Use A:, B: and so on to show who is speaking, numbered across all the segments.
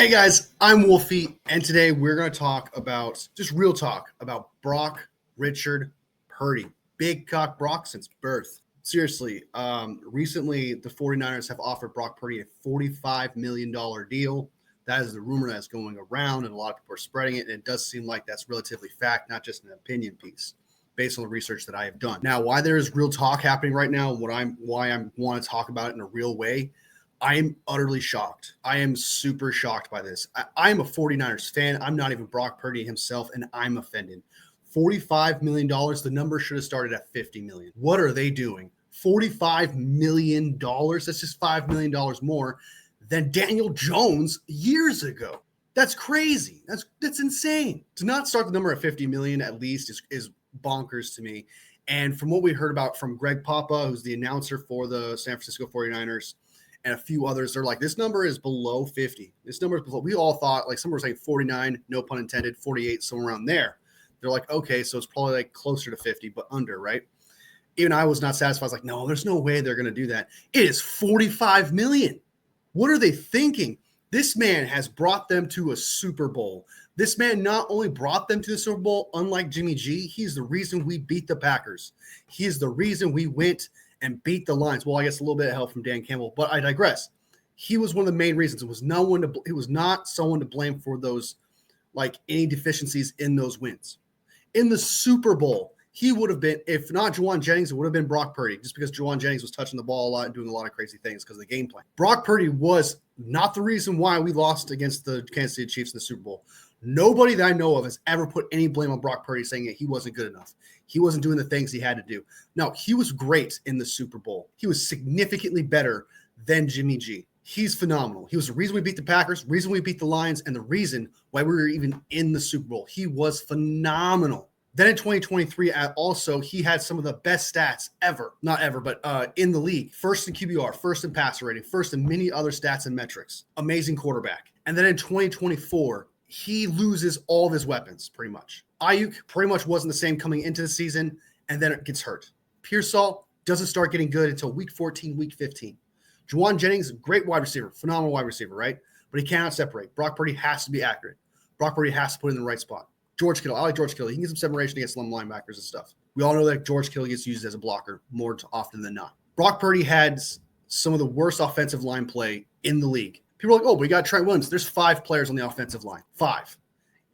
A: Hey guys, I'm Wolfie, and today we're going to talk about, just real talk, about Brock Richard Purdy. Big cock Brock since birth. Seriously, recently the 49ers have offered Brock Purdy a $45 million deal. That is the rumor that's going around, and a lot of people are spreading it, and it does seem like that's relatively fact, not just an opinion piece, based on the research that I have done. Now, why there is real talk happening right now, and why I want to talk about it in a real way, I am utterly shocked. I am super shocked by this. I'm a 49ers fan. I'm not even Brock Purdy himself, and I'm offended. $45 million, the number should have started at $50 million. What are they doing? $45 million? That's just $5 million more than Daniel Jones years ago. That's crazy. That's insane. To not start the number at 50 million at least is bonkers to me. And from what we heard about from Greg Papa, who's the announcer for the San Francisco 49ers, and a few others, they're like, this number is below 50. This number is below. We all thought, like, some were saying 49, no pun intended, 48, somewhere around there. They're like, okay, so it's probably like closer to 50, but under, right? Even I was not satisfied. I was like, no, there's no way they're going to do that. It is 45 million. What are they thinking? This man has brought them to a Super Bowl. This man not only brought them to the Super Bowl, unlike Jimmy G, he's the reason we beat the Packers. He is the reason we went and beat the Lions. Well, I guess a little bit of help from Dan Campbell, but I digress. He was one of the main reasons. It was not someone to blame for those, like, any deficiencies in those wins. In the Super Bowl, he would have been, if not Juwan Jennings, it would have been Brock Purdy, just because Juwan Jennings was touching the ball a lot and doing a lot of crazy things because of the game plan. Brock Purdy was not the reason why we lost against the Kansas City Chiefs in the Super Bowl. Nobody that I know of has ever put any blame on Brock Purdy, saying that he wasn't good enough. He wasn't doing the things he had to do. No, he was great in the Super Bowl. He was significantly better than Jimmy G. He's phenomenal. He was the reason we beat the Packers, reason we beat the Lions, and the reason why we were even in the Super Bowl. He was phenomenal. Then in 2023, also, he had some of the best stats ever. Not ever, but in the league. First in QBR, first in passer rating, first in many other stats and metrics. Amazing quarterback. And then in 2024, he loses all of his weapons, pretty much. Ayuk pretty much wasn't the same coming into the season, and then it gets hurt. Pearsall doesn't start getting good until week 14, week 15. Juwan Jennings, great wide receiver, phenomenal wide receiver, right? But he cannot separate. Brock Purdy has to be accurate. Brock Purdy has to put it in the right spot. George Kittle, I like George Kittle. He can get some separation against slum linebackers and stuff. We all know that George Kittle gets used as a blocker more often than not. Brock Purdy had some of the worst offensive line play in the league. People are like, oh, we got Trent Williams. There's 5 players on the offensive line. 5.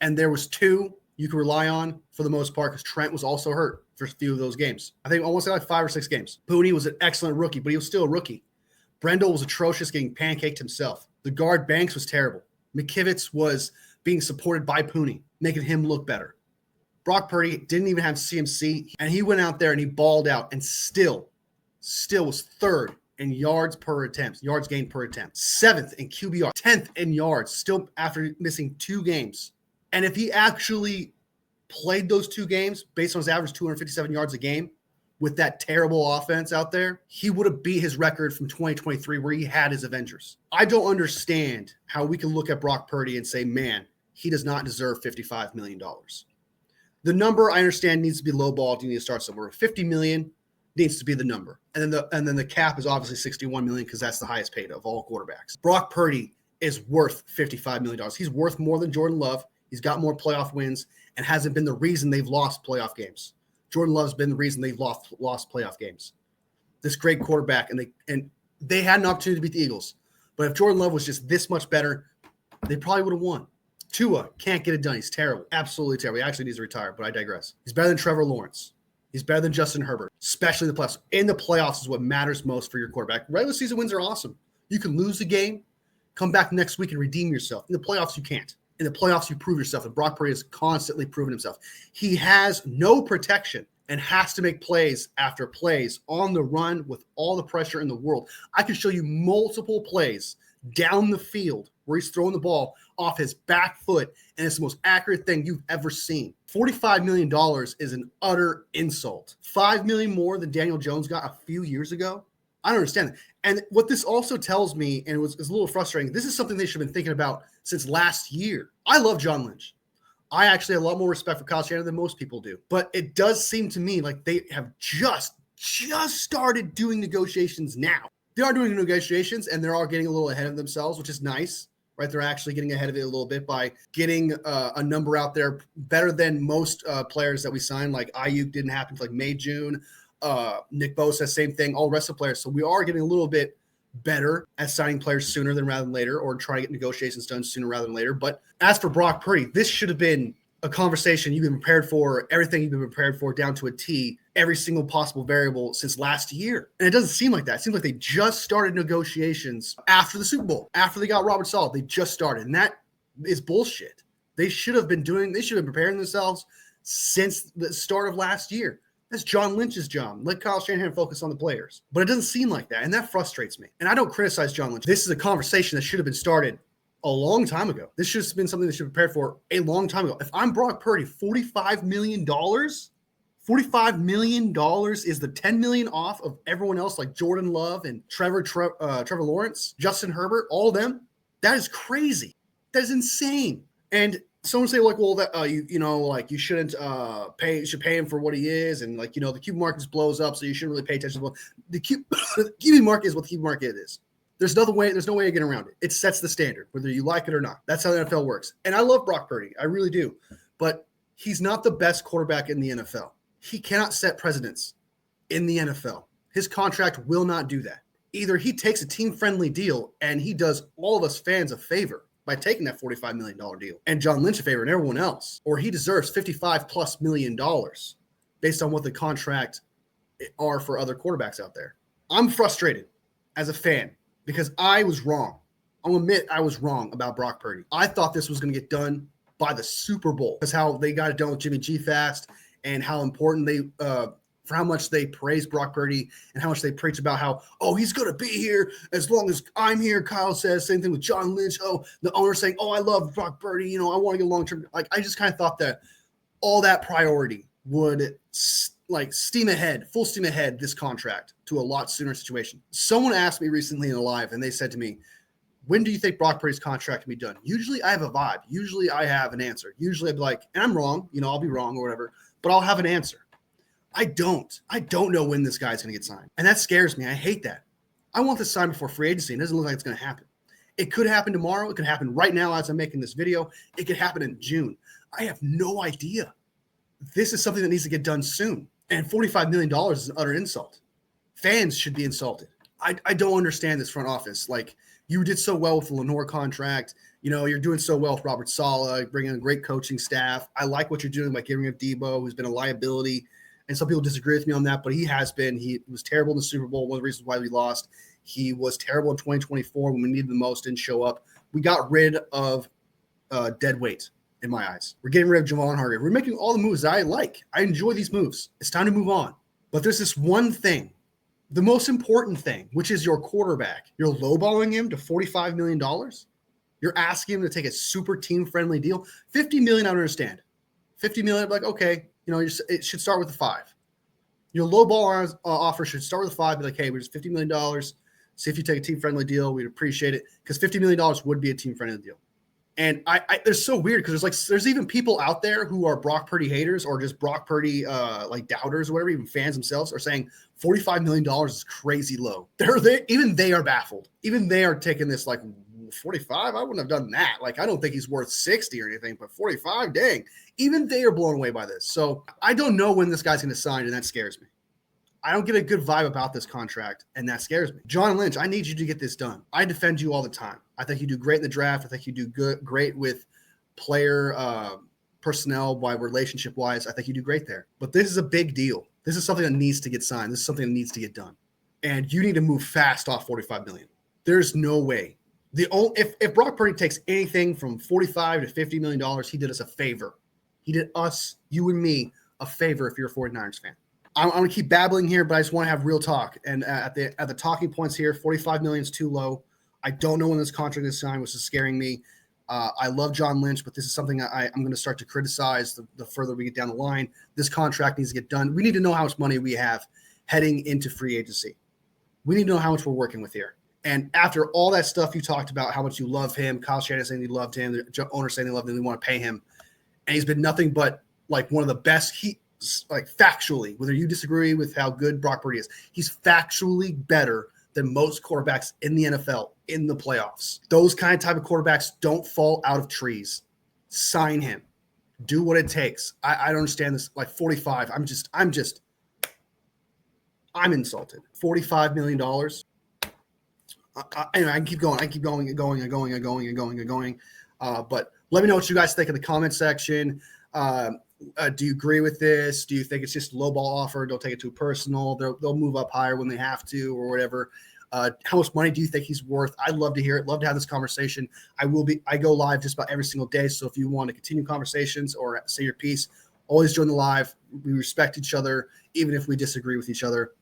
A: And there was 2 you could rely on for the most part because Trent was also hurt for a few of those games. I think almost like 5 or 6 games. Purdy was an excellent rookie, but he was still a rookie. Brendel was atrocious, getting pancaked himself. The guard Banks was terrible. McKivitz was being supported by Purdy, making him look better. Brock Purdy didn't even have CMC, and he went out there and he balled out and still was 3rd in yards per attempt, yards gained per attempt, 7th in QBR, 10th in yards, still after missing 2 games. And if he actually played those 2 games based on his average 257 yards a game with that terrible offense out there, he would have beat his record from 2023 where he had his Avengers. I don't understand how we can look at Brock Purdy and say, man, he does not deserve $55 million. The number, I understand, needs to be lowballed. You need to start somewhere. $50 million needs to be the number. And then the cap is obviously $61 million because that's the highest paid of all quarterbacks. Brock Purdy is worth $55 million. He's worth more than Jordan Love. He's got more playoff wins and hasn't been the reason they've lost playoff games. Jordan Love's been the reason they've lost playoff games. This great quarterback, and they had an opportunity to beat the Eagles. But if Jordan Love was just this much better, they probably would have won. Tua can't get it done. He's terrible. Absolutely terrible. He actually needs to retire, but I digress. He's better than Trevor Lawrence. He's better than Justin Herbert, especially in the playoffs. In the playoffs is what matters most for your quarterback. Regular season wins are awesome. You can lose the game, come back next week and redeem yourself. In the playoffs, you can't. In the playoffs, you prove yourself, and Brock Purdy has constantly proven himself. He has no protection and has to make plays after plays on the run with all the pressure in the world. I can show you multiple plays down the field where he's throwing the ball off his back foot, and it's the most accurate thing you've ever seen. $45 million is an utter insult. $5 million more than Daniel Jones got a few years ago? I don't understand that. And what this also tells me, and is a little frustrating, this is something they should have been thinking about since last year. I love John Lynch. I actually have a lot more respect for Kyle Shanahan than most people do. But it does seem to me like they have just started doing negotiations now. They are doing negotiations, and they are getting a little ahead of themselves, which is nice. right? They're actually getting ahead of it a little bit by getting a number out there better than most players that we signed. Like Ayuk didn't happen until like May, June. Nick Bosa, same thing, all the rest of the players. So we are getting a little bit better at signing players sooner than rather than later, or trying to get negotiations done sooner rather than later. But as for Brock Purdy, this should have been a conversation you've been prepared for, everything you've been prepared for down to a T, every single possible variable since last year. And it doesn't seem like that. It seems like they just started negotiations after the Super Bowl, after they got Robert Saleh. They just started. And that is bullshit. They should have been preparing themselves since the start of last year. That's John Lynch's job. Let Kyle Shanahan focus on the players. But it doesn't seem like that, and that frustrates me. And I don't criticize John Lynch. This is a conversation that should have been started a long time ago. This should have been something that should have prepared for a long time ago. If I'm Brock Purdy, $45 million, $45 million is the $10 million off of everyone else like Jordan Love and Trevor Lawrence, Justin Herbert, all of them. That is crazy. That is insane. And someone say like, well, that you shouldn't you should pay him for what he is, and like the QB market blows up, so you shouldn't really pay attention to the QB market is what the QB market is. There's no way of getting around it. It sets the standard, whether you like it or not. That's how the NFL works. And I love Brock Purdy, I really do, but he's not the best quarterback in the NFL. He cannot set precedents in the NFL. His contract will not do that. Either he takes a team-friendly deal and he does all of us fans a favor by taking that $45 million deal, and John Lynch a favor and everyone else, or he deserves $55+ million based on what the contract are for other quarterbacks out there. I'm frustrated as a fan because I was wrong. I'll admit I was wrong about Brock Purdy. I thought this was going to get done by the Super Bowl. That's how they got it done with Jimmy G fast, and how important they for how much they praise Brock Purdy and how much they preach about how, oh, he's going to be here as long as I'm here. Kyle says, same thing with John Lynch. Oh, the owner saying, oh, I love Brock Purdy. I want to get long-term. Like, I just kind of thought that all that priority would full steam ahead this contract to a lot sooner situation. Someone asked me recently in a live, and they said to me, when do you think Brock Purdy's contract can be done? Usually I have a vibe. Usually I have an answer. Usually I'd be like, and I'm wrong, I'll be wrong or whatever, but I'll have an answer. I don't know when this guy's going to get signed. And that scares me. I hate that. I want this signed before free agency. It doesn't look like it's going to happen. It could happen tomorrow. It could happen right now as I'm making this video. It could happen in June. I have no idea. This is something that needs to get done soon. And $45 million is an utter insult. Fans should be insulted. I don't understand this front office. Like, you did so well with the Lenore contract. You're doing so well with Robert Saleh, bringing in a great coaching staff. I like what you're doing by getting rid of Debo, who's been a liability. And some people disagree with me on that, but he has been. He was terrible in the Super Bowl, one of the reasons why we lost. He was terrible in 2024 when we needed the most, didn't show up. We got rid of dead weight in my eyes. We're getting rid of Javon Hargrave. We're making all the moves I like. I enjoy these moves. It's time to move on. But there's this one thing, the most important thing, which is your quarterback. You're lowballing him to $45 million. You're asking him to take a super team-friendly deal. $50 million, I don't understand. $50 million, I'm like, okay. It should start with a 5. Your low ball offer should start with a 5. Be like, hey, we're just $50 million. See if you take a team-friendly deal. We'd appreciate it, because $50 million would be a team-friendly deal. And they're so weird because there's even people out there who are Brock Purdy haters or just Brock Purdy doubters or whatever, even fans themselves are saying $45 million is crazy low. Even they are baffled. Even they are taking this like, 45, I wouldn't have done that. Like, I don't think he's worth 60 or anything, but 45, dang. Even they are blown away by this. So I don't know when this guy's going to sign, and that scares me. I don't get a good vibe about this contract, and that scares me. John Lynch, I need you to get this done. I defend you all the time. I think you do great in the draft. I think you do great with player personnel, relationship-wise. I think you do great there. But this is a big deal. This is something that needs to get signed. This is something that needs to get done. And you need to move fast off $45 million. There's no way. If Brock Purdy takes anything from $45 to $50 million, he did us a favor. He did us, you and me, a favor if you're a 49ers fan. I'm going to keep babbling here, but I just want to have real talk. And at the talking points here, $45 million is too low. I don't know when this contract is signed, which is scaring me. I love John Lynch, but this is something I'm going to start to criticize the further we get down the line. This contract needs to get done. We need to know how much money we have heading into free agency. We need to know how much we're working with here. And after all that stuff you talked about, how much you love him, Kyle Shanahan saying he loved him, the owner saying they loved him, they want to pay him, and he's been nothing but like one of the best. Factually, whether you disagree with how good Brock Purdy is, he's factually better than most quarterbacks in the NFL in the playoffs. Those kind of type of quarterbacks don't fall out of trees. Sign him. Do what it takes. I don't understand this. Like 45. I'm insulted. $45 million. Anyway, I can keep going. I keep going and going and going and going and going and going. But let me know what you guys think in the comment section. Do you agree with this? Do you think it's just a low ball offer? Don't take it too personal. They'll move up higher when they have to or whatever. How much money do you think he's worth? I'd love to hear it. Love to have this conversation. I go live just about every single day. So if you want to continue conversations or say your piece, always join the live. We respect each other, even if we disagree with each other.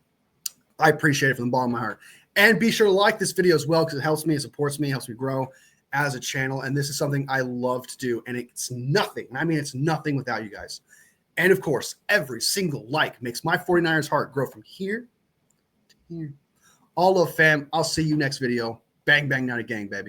A: I appreciate it from the bottom of my heart. And be sure to like this video as well because it helps me, it supports me, helps me grow as a channel. And this is something I love to do. And it's nothing. And I mean, it's nothing without you guys. And of course, every single like makes my 49ers heart grow from here to here. All love, fam. I'll see you next video. Bang, bang, not a gang, baby.